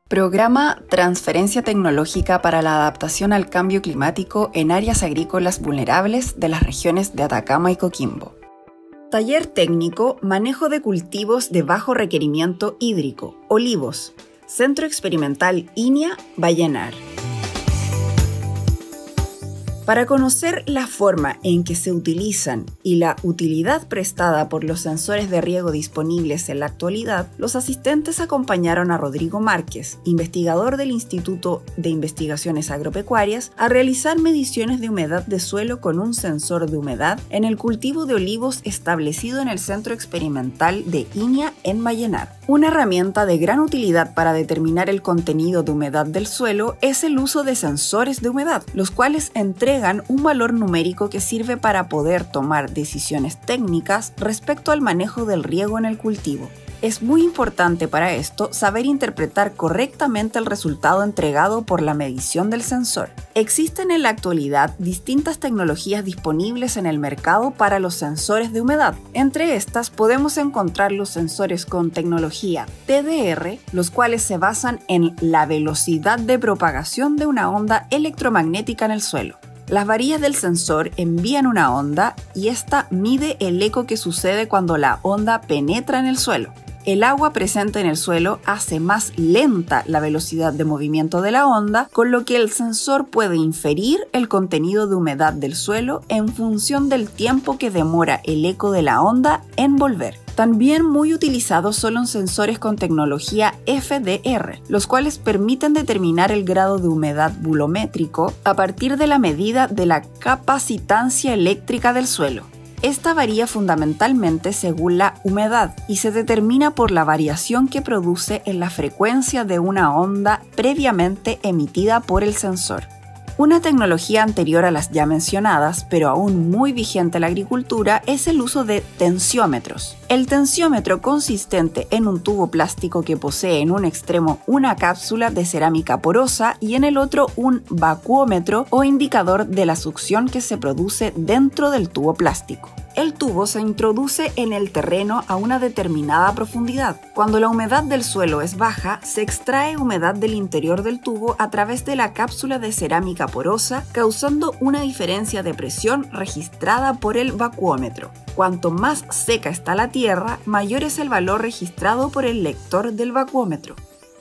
Programa Transferencia Tecnológica para la Adaptación al Cambio Climático en Áreas Agrícolas Vulnerables de las regiones de Atacama y Coquimbo. Taller Técnico Manejo de Cultivos de Bajo Requerimiento Hídrico, Olivos. Centro Experimental INIA, Vallenar. Para conocer la forma en que se utilizan y la utilidad prestada por los sensores de riego disponibles en la actualidad, los asistentes acompañaron a Rodrigo Márquez, investigador del Instituto de Investigaciones Agropecuarias, a realizar mediciones de humedad de suelo con un sensor de humedad en el cultivo de olivos establecido en el Centro Experimental de INIA en Vallenar. Una herramienta de gran utilidad para determinar el contenido de humedad del suelo es el uso de sensores de humedad, los cuales entregan un valor numérico que sirve para poder tomar decisiones técnicas respecto al manejo del riego en el cultivo. Es muy importante para esto saber interpretar correctamente el resultado entregado por la medición del sensor. Existen en la actualidad distintas tecnologías disponibles en el mercado para los sensores de humedad. Entre estas podemos encontrar los sensores con tecnología TDR, los cuales se basan en la velocidad de propagación de una onda electromagnética en el suelo. Las varillas del sensor envían una onda y esta mide el eco que sucede cuando la onda penetra en el suelo. El agua presente en el suelo hace más lenta la velocidad de movimiento de la onda, con lo que el sensor puede inferir el contenido de humedad del suelo en función del tiempo que demora el eco de la onda en volver. También muy utilizados son los sensores con tecnología FDR, los cuales permiten determinar el grado de humedad volumétrico a partir de la medida de la capacitancia eléctrica del suelo. Esta varía fundamentalmente según la humedad y se determina por la variación que produce en la frecuencia de una onda previamente emitida por el sensor. Una tecnología anterior a las ya mencionadas, pero aún muy vigente en la agricultura, es el uso de tensiómetros. El tensiómetro, consistente en un tubo plástico que posee en un extremo una cápsula de cerámica porosa y en el otro un vacuómetro o indicador de la succión que se produce dentro del tubo plástico. El tubo se introduce en el terreno a una determinada profundidad. Cuando la humedad del suelo es baja, se extrae humedad del interior del tubo a través de la cápsula de cerámica porosa, causando una diferencia de presión registrada por el vacuómetro. Cuanto más seca está la tierra, mayor es el valor registrado por el lector del vacuómetro.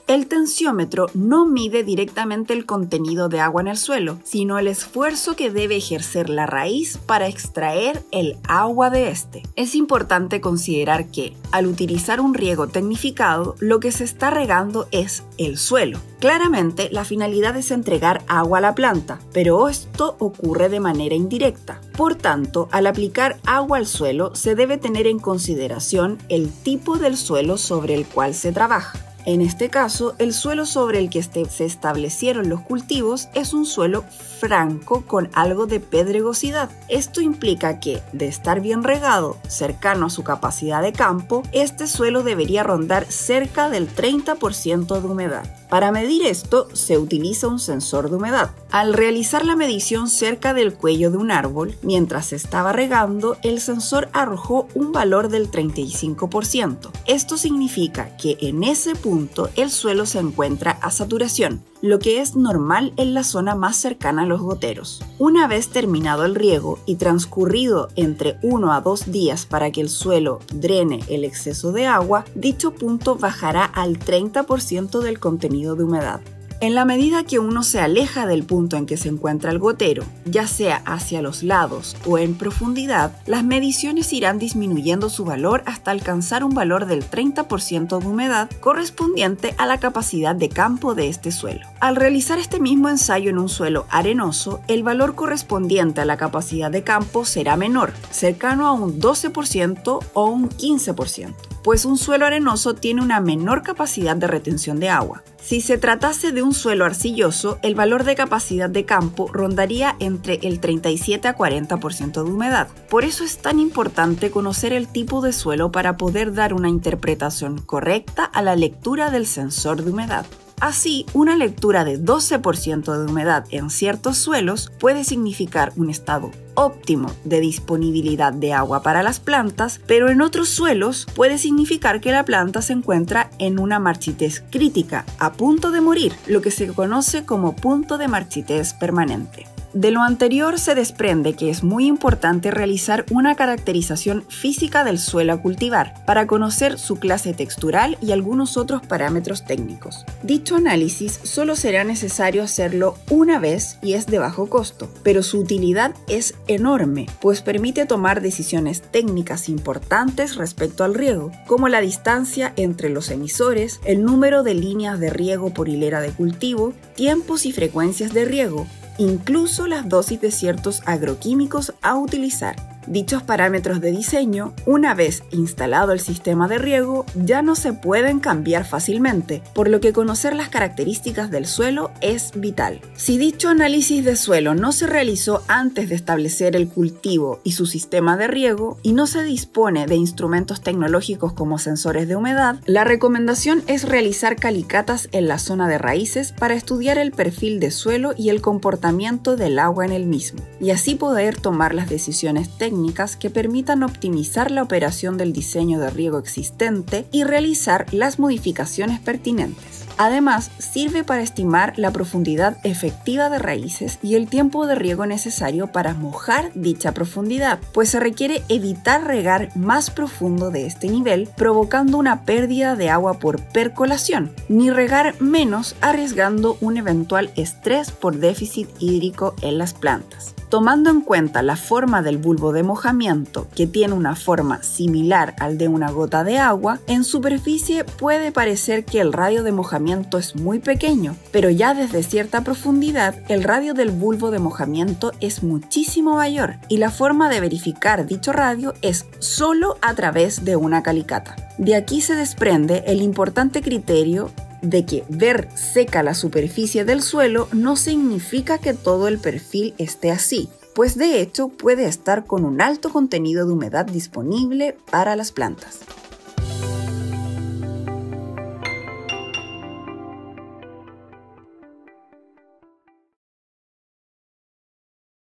El tensiómetro no mide directamente el contenido de agua en el suelo, sino el esfuerzo que debe ejercer la raíz para extraer el agua de este. Es importante considerar que, al utilizar un riego tecnificado, lo que se está regando es el suelo. Claramente, la finalidad es entregar agua a la planta, pero esto ocurre de manera indirecta. Por tanto, al aplicar agua al suelo, se debe tener en consideración el tipo del suelo sobre el cual se trabaja. En este caso, el suelo sobre el que se establecieron los cultivos es un suelo franco con algo de pedregosidad. Esto implica que, de estar bien regado, cercano a su capacidad de campo, este suelo debería rondar cerca del 30% de humedad. Para medir esto, se utiliza un sensor de humedad. Al realizar la medición cerca del cuello de un árbol, mientras se estaba regando, el sensor arrojó un valor del 35%. Esto significa que en ese punto el suelo se encuentra a saturación, lo que es normal en la zona más cercana a los goteros. Una vez terminado el riego y transcurrido entre 1 a 2 días para que el suelo drene el exceso de agua, dicho punto bajará al 30% del contenido de humedad. En la medida que uno se aleja del punto en que se encuentra el gotero, ya sea hacia los lados o en profundidad, las mediciones irán disminuyendo su valor hasta alcanzar un valor del 30% de humedad correspondiente a la capacidad de campo de este suelo. Al realizar este mismo ensayo en un suelo arenoso, el valor correspondiente a la capacidad de campo será menor, cercano a un 12% o un 15%. Pues un suelo arenoso tiene una menor capacidad de retención de agua. Si se tratase de un suelo arcilloso, el valor de capacidad de campo rondaría entre el 37 a 40% de humedad. Por eso es tan importante conocer el tipo de suelo para poder dar una interpretación correcta a la lectura del sensor de humedad. Así, una lectura de 12% de humedad en ciertos suelos puede significar un estado óptimo de disponibilidad de agua para las plantas, pero en otros suelos puede significar que la planta se encuentra en una marchitez crítica, a punto de morir, lo que se conoce como punto de marchitez permanente. De lo anterior se desprende que es muy importante realizar una caracterización física del suelo a cultivar para conocer su clase textural y algunos otros parámetros técnicos. Dicho análisis solo será necesario hacerlo una vez y es de bajo costo, pero su utilidad es enorme, pues permite tomar decisiones técnicas importantes respecto al riego, como la distancia entre los emisores, el número de líneas de riego por hilera de cultivo, tiempos y frecuencias de riego, incluso las dosis de ciertos agroquímicos a utilizar. Dichos parámetros de diseño, una vez instalado el sistema de riego, ya no se pueden cambiar fácilmente, por lo que conocer las características del suelo es vital. Si dicho análisis de suelo no se realizó antes de establecer el cultivo y su sistema de riego, y no se dispone de instrumentos tecnológicos como sensores de humedad, la recomendación es realizar calicatas en la zona de raíces para estudiar el perfil de suelo y el comportamiento del agua en el mismo, y así poder tomar las decisiones técnicas que permitan optimizar la operación del diseño de riego existente y realizar las modificaciones pertinentes. Además, sirve para estimar la profundidad efectiva de raíces y el tiempo de riego necesario para mojar dicha profundidad, pues se requiere evitar regar más profundo de este nivel, provocando una pérdida de agua por percolación, ni regar menos, arriesgando un eventual estrés por déficit hídrico en las plantas. Tomando en cuenta la forma del bulbo de mojamiento, que tiene una forma similar al de una gota de agua, en superficie puede parecer que el radio de mojamiento es muy pequeño, pero ya desde cierta profundidad el radio del bulbo de mojamiento es muchísimo mayor y la forma de verificar dicho radio es solo a través de una calicata. De aquí se desprende el importante criterio de que ver seca la superficie del suelo no significa que todo el perfil esté así, pues de hecho puede estar con un alto contenido de humedad disponible para las plantas.